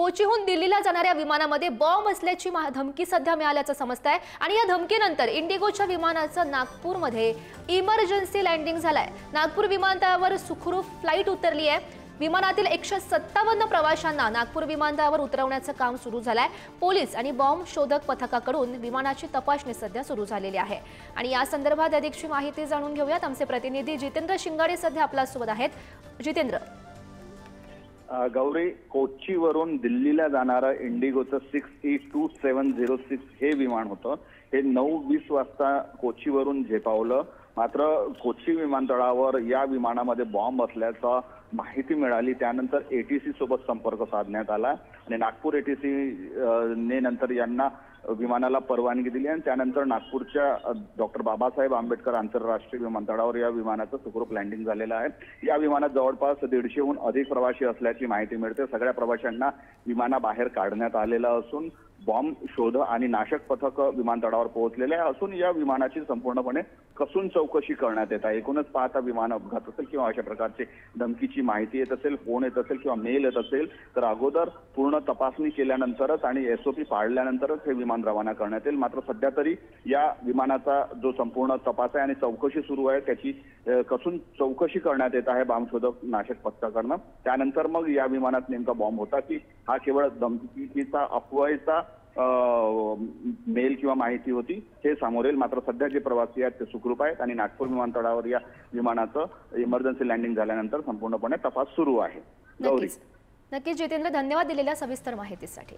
कोचीहून दिल्लीला जाणाऱ्या विमानामध्ये बॉम्ब असल्याची धमकी सध्या मिळाल्याचं समजतंय आणि या धमकीनंतर इंडिगोच्या विमानाचं नागपूरमध्ये इमर्जन्सी लँडिंग झालंय। नागपूर विमानतळावर सुखरूप फ्लाईट उतरली आहे। विमानातील 157 प्रवाशांना नागपूर विमानतळावर उतरवण्याचं काम सुरू झालंय। पोलीस आणि बॉम्ब शोधक पथकाकडून विमानाची तपासणी सध्या सुरू झालेली आहे आणि या संदर्भात अधिकची माहिती जाणून घेऊयात। आमचे प्रतिनिधी जितेंद्र शिंगाडे सध्या आपल्या सोबत आहेत। जितेंद्र, गौरी, कोचीवरून दिल्लीला जाणारं इंडिगोचं 6E2706 हे विमान होतं। हे 9:20 वाजता कोचीवरून झेपावलं। मात्र कोची विमानतळावर या विमानामध्ये बॉम्ब असल्याचं माहिती मिळाली। त्यानंतर एटीसी सोबत संपर्क साधण्यात आला आणि नागपूर एटीसी ने नंतर यांना विमानाला परवानगी दिली आणि त्यानंतर नागपूरच्या डॉक्टर बाबासाहेब आंबेडकर आंतरराष्ट्रीय विमानतळावर या विमानाचं सुखरूप लँडिंग झालेलं आहे। या विमानात जवळपास 150हून अधिक प्रवासी असल्याची माहिती मिळते। सगळ्या प्रवाशांना विमानाबाहेर काढण्यात आलेलं असून बॉम्ब शोध आणि नाशक पथक विमानतळावर पोहोचलेले असून या विमानाची संपूर्णपणे कसून चौकशी करण्यात येत आहे। एकूणच पाहता विमान अपघात असेल किंवा अशा प्रकारची धमकीची माहिती येत असेल, फोन येत असेल किंवा मेल येत असेल तर अगोदर पूर्ण तपासणी केल्यानंतरच आणि SOP पाळल्यानंतरच हे विमान रवाना करण्यात येईल। मात्र सध्या तरी या विमानाचा जो संपूर्ण तपास आहे आणि चौकशी सुरू आहे त्याची कसून चौकशी करण्यात येत आहे बॉम्ब शोधक नाशक पथकाकडनं। त्यानंतर मग या विमानात नेमका बॉम्ब होता की हा केवळ धमकीचा अफवाचा मेल किंवा माहिती होती हे समोर येईल। मात्र सध्या जे प्रवासी आहेत ते सुखरूप आहेत आणि नागपूर विमानतळावर या विमानाचं इमर्जन्सी लँडिंग झाल्यानंतर संपूर्णपणे तपास सुरू आहे। नक्कीच जितेंद्र, धन्यवाद दिलेल्या सविस्तर माहितीसाठी।